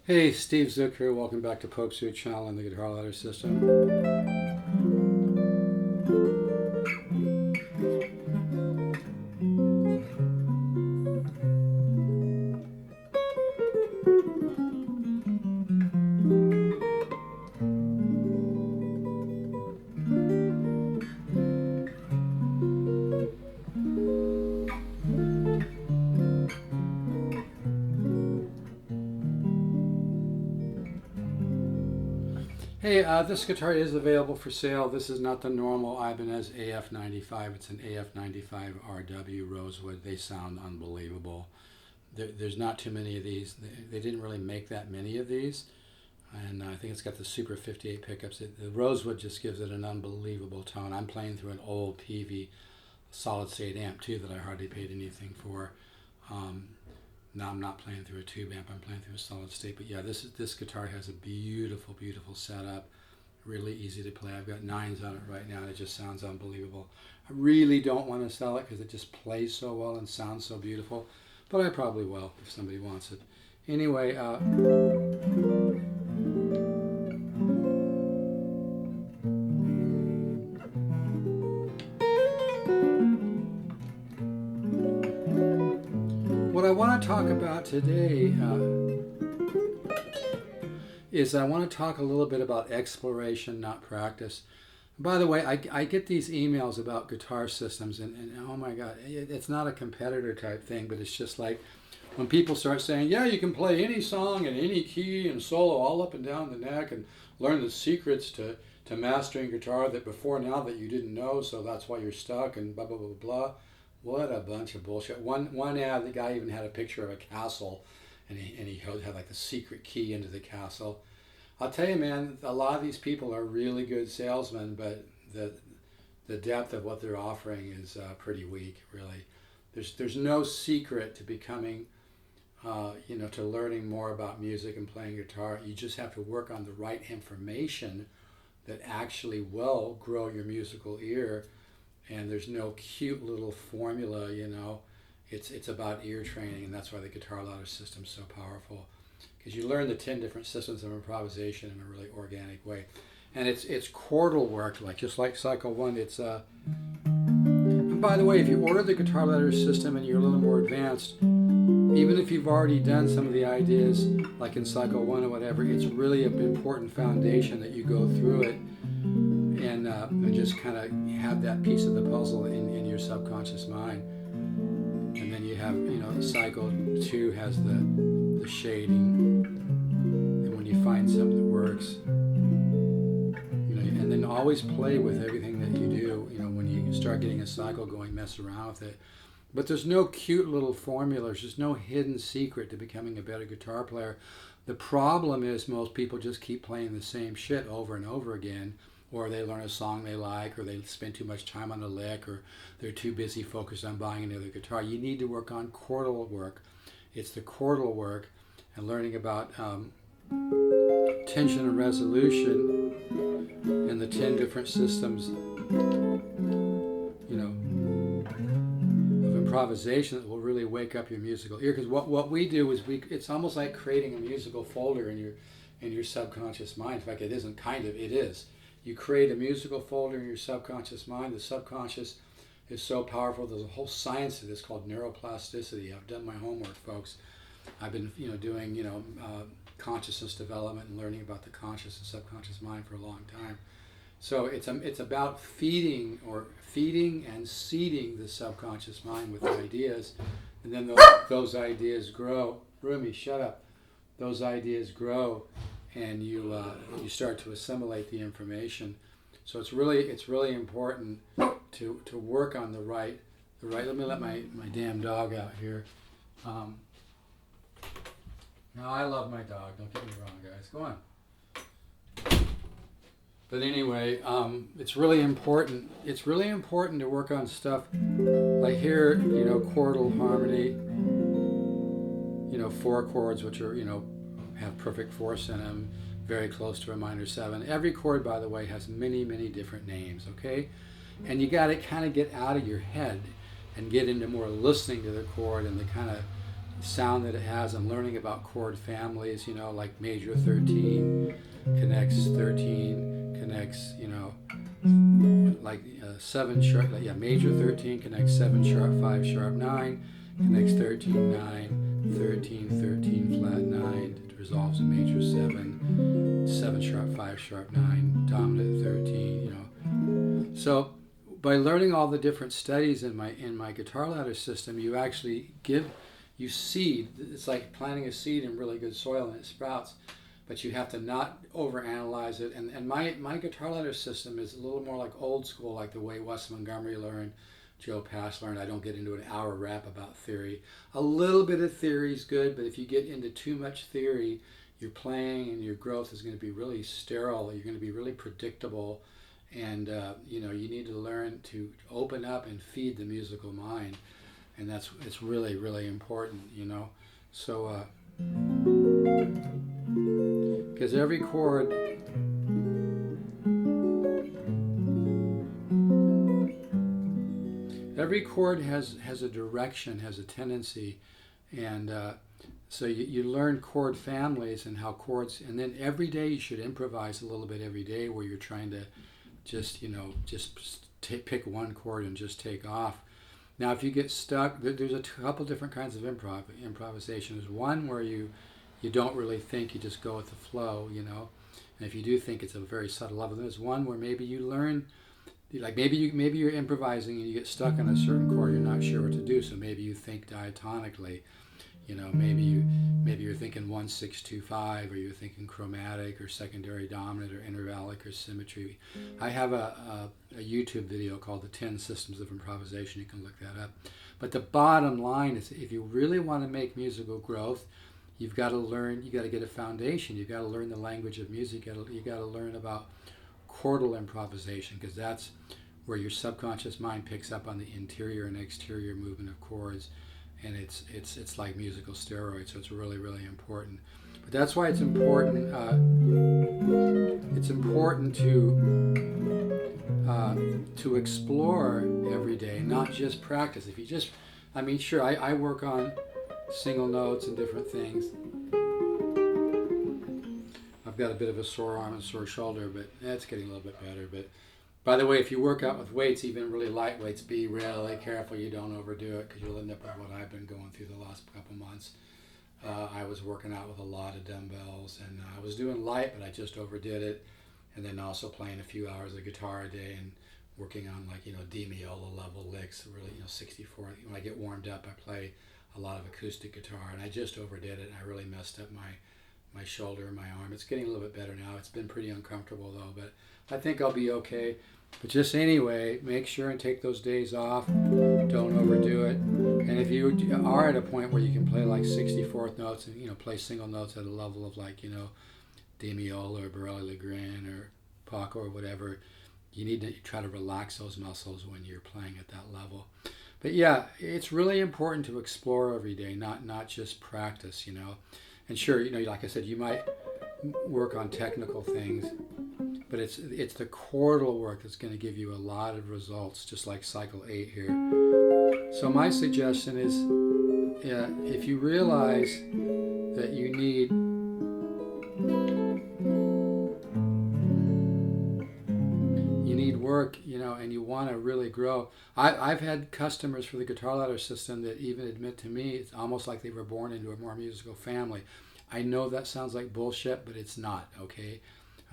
Hey, Steve Zook here. Welcome back to Pope Suit Channel and the Guitar Ladder System. Hey, this guitar is available for sale. This is not the normal Ibanez AF95. It's an AF95 RW Rosewood. They sound unbelievable. There's not too many of these. They didn't really make that many of these. And I think it's got the Super 58 pickups. The Rosewood just gives it an unbelievable tone. I'm playing through an old PV solid state amp too that I hardly paid anything for. Now I'm not playing through a tube amp, I'm playing through a solid state. But yeah, this guitar has a beautiful, beautiful setup. Really easy to play. I've got nines on it right now and it just sounds unbelievable. I really don't want to sell it because it just plays so well and sounds so beautiful. But I probably will if somebody wants it. Anyway, what I want to talk about today is I want to talk a little bit about exploration, not practice. By the way, I get these emails about guitar systems, and oh my God, it's not a competitor type thing, but it's just like when people start saying, yeah, you can play any song in any key and solo all up and down the neck and learn the secrets to mastering guitar that before now that you didn't know, so that's why you're stuck and blah, blah, blah, blah. What a bunch of bullshit. One ad, the guy even had a picture of a castle, and he had like the secret key into the castle. I'll tell you, man, a lot of these people are really good salesmen, but the depth of what they're offering is pretty weak, really. There's no secret to becoming, to learning more about music and playing guitar. You just have to work on the right information that actually will grow your musical ear. And there's no cute little formula, It's about ear training, and that's why the Guitar Ladder system is so powerful. Because you learn the 10 different systems of improvisation in a really organic way. And it's chordal work, just like Cycle 1. And by the way, if you order the Guitar Ladder system and you're a little more advanced, even if you've already done some of the ideas, like in Cycle 1 or whatever, it's really an important foundation that you go through it and just kind of have that piece of the puzzle in your subconscious mind. And then you have, Cycle 2 has the shading, and when you find something that works, and then always play with everything that you do. When you start getting a cycle going, mess around with it. But there's no cute little formulas. There's no hidden secret to becoming a better guitar player. The problem is most people just keep playing the same shit over and over again, or they learn a song they like, or they spend too much time on a lick, or they're too busy focused on buying another guitar. You need to work on chordal work. It's the chordal work and learning about tension and resolution and the 10 different systems, of improvisation that will really wake up your musical ear. Because what we do is it's almost like creating a musical folder in your subconscious mind. In fact, it isn't kind of, it is. You create a musical folder in your subconscious mind. The subconscious is so powerful. There's a whole science to this called neuroplasticity. I've done my homework, folks. I've been, doing, consciousness development and learning about the conscious and subconscious mind for a long time. So it's about feeding and seeding the subconscious mind with ideas, and then those ideas grow. Rumi, shut up. Those ideas grow, and you start to assimilate the information. So it's really important to work on the right. Let me let my damn dog out here. No, I love my dog. Don't get me wrong, guys. Go on. But anyway, it's really important. It's really important to work on stuff like here, chordal harmony. 4 chords, which are, have perfect force in them, very close to a minor 7. Every chord, by the way, has many, many different names, okay? And you got to kind of get out of your head and get into more listening to the chord and the kind of sound that it has, and learning about chord families, like major 13 connects 13, connects, like 7 sharp, major 13 connects 7 sharp, 5 sharp, 9, connects 13, 9, 13, 13 flat, 9, it resolves a major 7, 7 sharp, 5 sharp, 9, dominant 13, So by learning all the different studies in my guitar ladder system, you actually you seed. It's like planting a seed in really good soil and it sprouts, but you have to not overanalyze it. And my guitar ladder system is a little more like old school, like the way Wes Montgomery learned, Joe Pass learned. I don't get into an hour rap about theory. A little bit of theory is good, but if you get into too much theory, your playing and your growth is going to be really sterile. You're going to be really predictable, and you need to learn to open up and feed the musical mind, and it's really, really important. So because every chord has a direction, has a tendency, and so you learn chord families and how chords, and then every day you should improvise a little bit every day, where you're trying to just pick one chord and just take off. Now, if you get stuck, there's a couple different kinds of improvisation. There's one where you don't really think, you just go with the flow, and if you do think, it's a very subtle level. There's one where maybe you learn, like maybe you're improvising and you get stuck on a certain chord, you're not sure what to do, so maybe you think diatonically. Maybe you're thinking 1 6 2 5, or you're thinking chromatic or secondary dominant or intervallic or symmetry. I have a YouTube video called The 10 Systems of Improvisation. You can look that up. But the bottom line is, if you really want to make musical growth, you've got to learn. You got to get a foundation. You've got to learn the language of music. You got to learn about chordal improvisation, because that's where your subconscious mind picks up on the interior and exterior movement of chords. And it's like musical steroids, so it's really, really important. But that's why it's important. It's important to explore every day, not just practice. If you just, sure, I work on single notes and different things. I've got a bit of a sore arm and sore shoulder, but that's getting a little bit better. But by the way, if you work out with weights, even really light weights, be really careful you don't overdo it, because you'll end up with what I've been going through the last couple months. I was working out with a lot of dumbbells, and I was doing light, but I just overdid it. And then also playing a few hours of guitar a day and working on D Miola level licks, really 64. When I get warmed up, I play a lot of acoustic guitar, and I just overdid it, and I really messed up my shoulder and my arm. It's getting a little bit better now. It's been pretty uncomfortable though, but I think I'll be okay. But just anyway, make sure and take those days off. Don't overdo it. And if you are at a point where you can play like 64th notes and play single notes at a level of D Miola or Borelli-Legrand or Paco or whatever, you need to try to relax those muscles when you're playing at that level. But yeah, it's really important to explore every day, not just practice. And sure, like I said, you might work on technical things, but it's the chordal work that's going to give you a lot of results, just like cycle 8 here. So my suggestion is, if you realize that you need work, and you want to really grow. I've had customers for the guitar ladder system that even admit to me it's almost like they were born into a more musical family. I know that sounds like bullshit, but it's not, okay?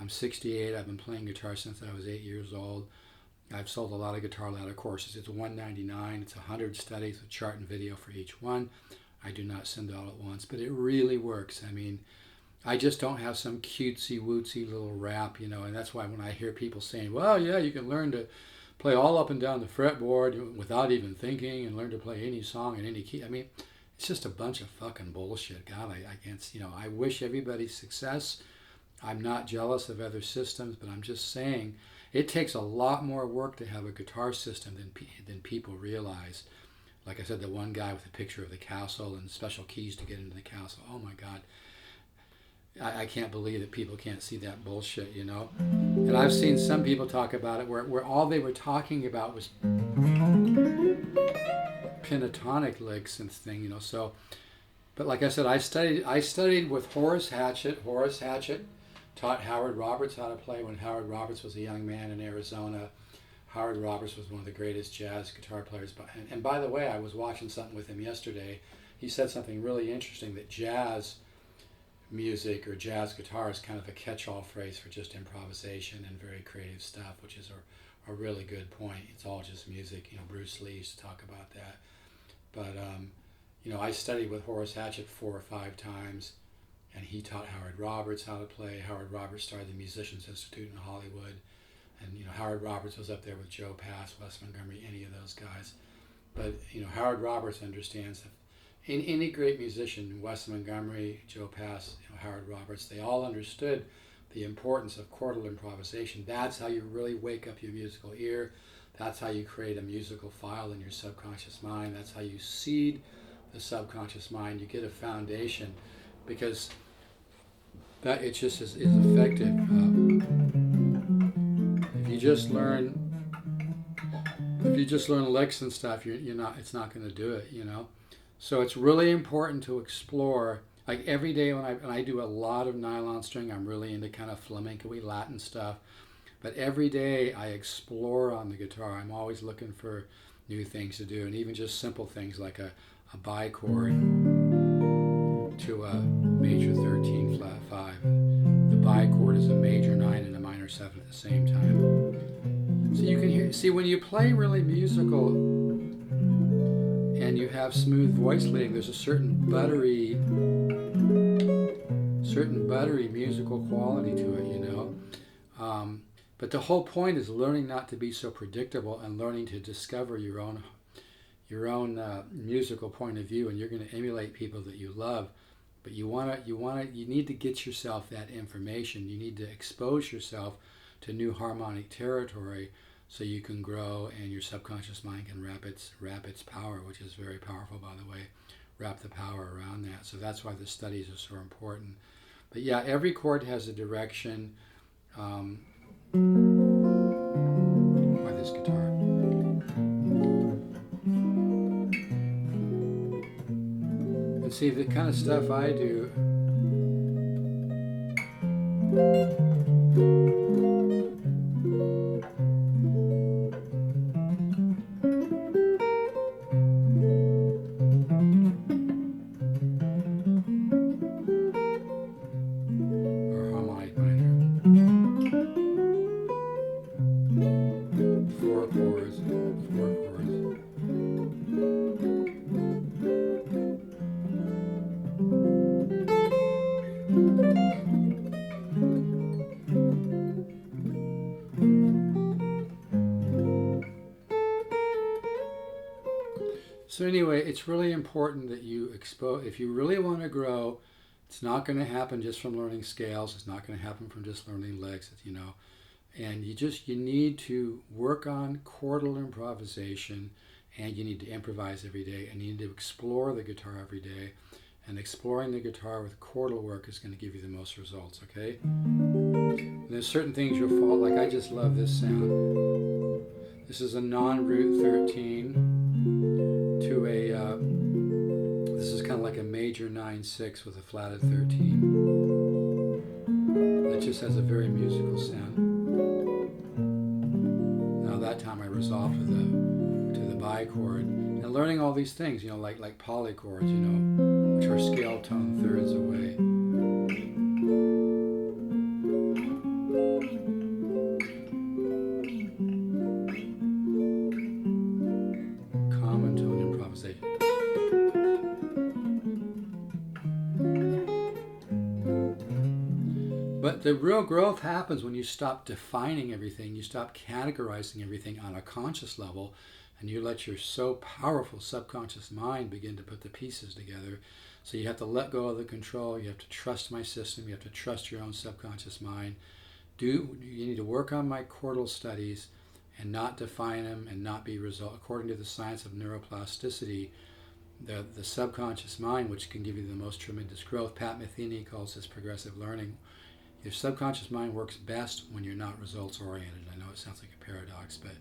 I'm 68. I've been playing guitar since I was 8 years old. I've sold a lot of guitar ladder courses. It's $199. It's 100 studies with chart and video for each one. I do not send all at once, but it really works. I just don't have some cutesy wootsy little rap, and that's why when I hear people saying, well, yeah, you can learn to play all up and down the fretboard without even thinking and learn to play any song in any key. It's just a bunch of fucking bullshit. God, I can't, I wish everybody success. I'm not jealous of other systems, but I'm just saying it takes a lot more work to have a guitar system than people realize. Like I said, the one guy with a picture of the castle and special keys to get into the castle. Oh my God. I can't believe that people can't see that bullshit, And I've seen some people talk about it where all they were talking about was pentatonic licks and thing, So But like I said, I studied with Horace Hatchett. Horace Hatchett taught Howard Roberts how to play when Howard Roberts was a young man in Arizona. Howard Roberts was one of the greatest jazz guitar players. And by the way, I was watching something with him yesterday. He said something really interesting, that jazz music or jazz guitar is kind of a catch-all phrase for just improvisation and very creative stuff, which is a really good point. It's all just music. You know, Bruce Lee used to talk about that. But, you know, I studied with Horace Hatchett 4 or 5 times, and he taught Howard Roberts how to play. Howard Roberts started the Musicians Institute in Hollywood. And, you know, Howard Roberts was up there with Joe Pass, Wes Montgomery, any of those guys. But, you know, Howard Roberts understands that any great musician, Wes Montgomery, Joe Pass, you know, Howard Roberts, they all understood the importance of chordal improvisation. That's how you really wake up your musical ear. That's how you create a musical file in your subconscious mind. That's how you seed the subconscious mind. You get a foundation, because that it just is effective. If you just learn licks and stuff, you're not. It's not going to do it. You know. So it's really important to explore. Like every day when I do a lot of nylon string, I'm really into kind of flamenco-y Latin stuff. But every day I explore on the guitar. I'm always looking for new things to do, and even just simple things like a bichord to a major 13 flat 5. The bichord is a major 9 and a minor 7 at the same time. So you can hear. See, when you play really musical and you have smooth voice leading, there's a certain buttery musical quality to it, you know. But the whole point is learning not to be so predictable and learning to discover your own musical point of view, and you're going to emulate people that you love. But you need to get yourself that information. You need to expose yourself to new harmonic territory, so you can grow and your subconscious mind can wrap its power, which is very powerful, by the way, wrap the power around that. So that's why the studies are so important. But yeah, every chord has a direction. Why this guitar? And see, the kind of stuff I do, so anyway, it's really important that you expose. If you really want to grow, it's not going to happen just from learning scales. It's not going to happen from just learning licks. You know, and you need to work on chordal improvisation, and you need to improvise every day, and you need to explore the guitar every day. And exploring the guitar with chordal work is going to give you the most results. Okay. And there's certain things you'll fall. Like I just love this sound. This is a non-root 13 to a. This is kind of like a major 9/6 with a flatted 13. It just has a very musical sound. Now that time I resolved to the bichord, and learning all these things, you know, like polychords, you know, which are scale tone thirds away. Common tone improvisation. But the real growth happens when you stop defining everything, you stop categorizing everything on a conscious level, and you let your so powerful subconscious mind begin to put the pieces together. So you have to let go of the control, you have to trust my system, you have to trust your own subconscious mind. You need to work on my chordal studies and not define them and not be result. According to the science of neuroplasticity, the subconscious mind, which can give you the most tremendous growth, Pat Metheny calls this progressive learning. Your subconscious mind works best when you're not results oriented. I know it sounds like a paradox, but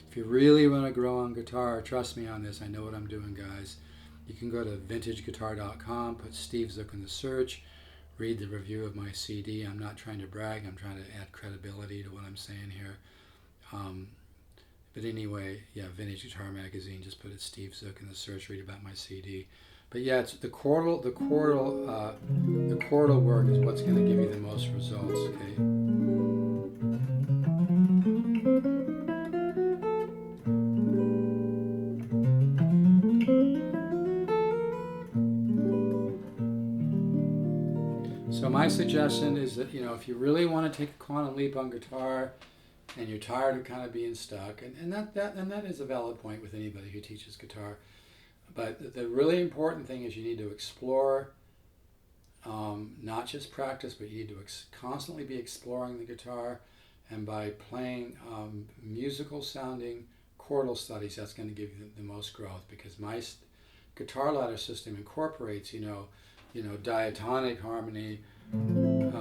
if you really want to grow on guitar, trust me on this, I know what I'm doing, guys. You can go to vintageguitar.com, put Steve Zook in the search, read the review of my CD. I'm not trying to brag, I'm trying to add credibility to what I'm saying here. But anyway, yeah, Vintage Guitar Magazine, just put it Steve Zook in the search, read about my CD. But yeah, it's the chordal work is what's going to give you the most results, okay? So my suggestion is that, if you really want to take a quantum leap on guitar and you're tired of kind of being stuck, and that is a valid point with anybody who teaches guitar, but the really important thing is you need to explore, not just practice, but you need to constantly be exploring the guitar, and by playing musical sounding chordal studies, that's going to give you the most growth, because my guitar ladder system incorporates, diatonic harmony, and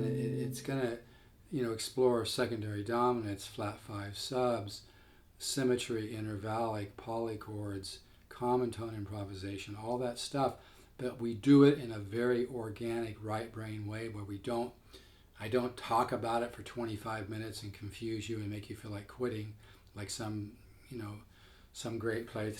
it's going to, explore secondary dominants, flat five subs, symmetry, intervallic, polychords, common tone improvisation, all that stuff. But we do it in a very organic, right brain way where I don't talk about it for 25 minutes and confuse you and make you feel like quitting, like some great player.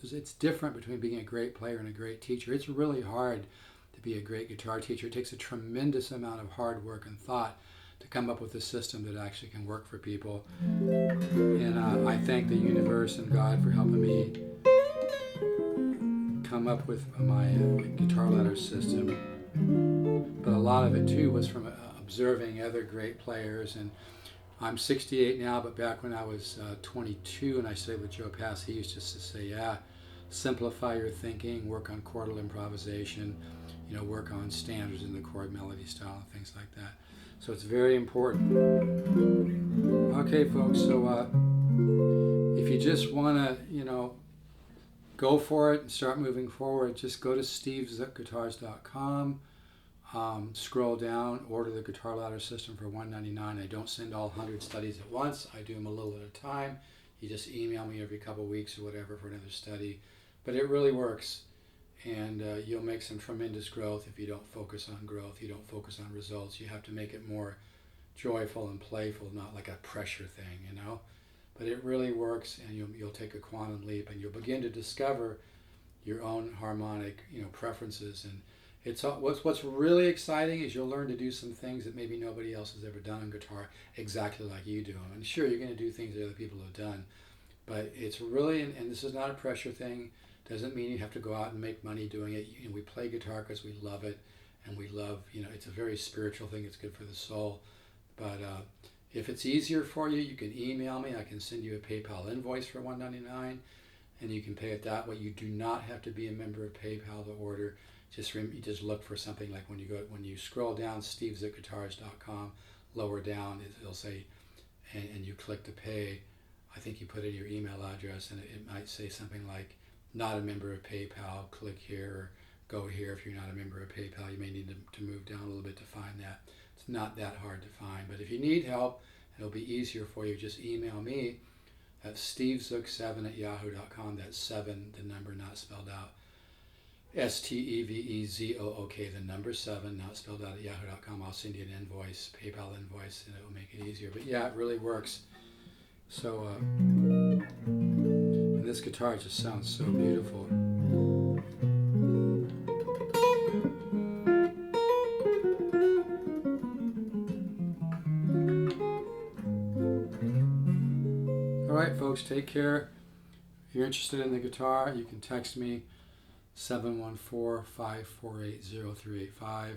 It's different between being a great player and a great teacher. It's really hard to be a great guitar teacher. It takes a tremendous amount of hard work and thought to come up with a system that actually can work for people. And I thank the universe and God for helping me come up with my guitar ladder system. But a lot of it too was from observing other great players. And I'm 68 now, but back when I was 22 and I studied with Joe Pass, he used just to say, simplify your thinking, work on chordal improvisation, work on standards in the chord melody style and things like that. So it's very important. Okay, folks, so if you just want to, go for it and start moving forward, just go to stevezookguitars.com. Scroll down, order the guitar ladder system for $199. I don't send all 100 studies at once. I do them a little at a time. You just email me every couple of weeks or whatever for another study. But it really works. And you'll make some tremendous growth if you don't focus on growth. You don't focus on results. You have to make it more joyful and playful, not like a pressure thing, But it really works, and you'll take a quantum leap, and you'll begin to discover your own harmonic, preferences. And what's really exciting is you'll learn to do some things that maybe nobody else has ever done on guitar exactly like you do them. And sure, you're going to do things that other people have done, but it's really, and this is not a pressure thing, doesn't mean you have to go out and make money doing it. We play guitar because we love it, and we love, it's a very spiritual thing. It's good for the soul. But if it's easier for you, you can email me. I can send you a PayPal invoice for $199, and you can pay it that way. You do not have to be a member of PayPal to order. You just look for something like when you scroll down stevezookguitars.com, lower down it'll say, and you click to pay. I think you put in your email address, and it might say something like, not a member of PayPal, click here, or go here. If you're not a member of PayPal, you may need to move down a little bit to find that. It's not that hard to find, but if you need help, it'll be easier for you. Just email me at stevezook7@yahoo.com. That's 7, the number not spelled out. STEVEZOOK, the number 7, not spelled out, at yahoo.com. I'll send you an invoice, PayPal invoice, and it will make it easier. But yeah, it really works. So, and this guitar just sounds so beautiful. All right, folks, take care. If you're interested in the guitar, you can text me 714-548-0385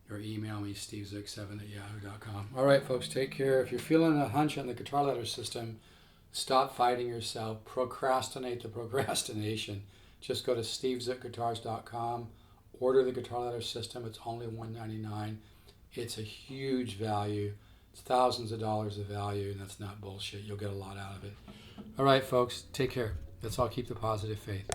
or email me stevezook7@yahoo.com. All right, folks, take care. If you're feeling a hunch on the guitar ladder system, stop fighting yourself. Procrastinate the procrastination. Just go to stevezookguitars.com, order the guitar ladder system. It's only $199. It's a huge value. It's thousands of dollars of value, and that's not bullshit. You'll get a lot out of it. All right, folks, take care. Let's all keep the positive faith.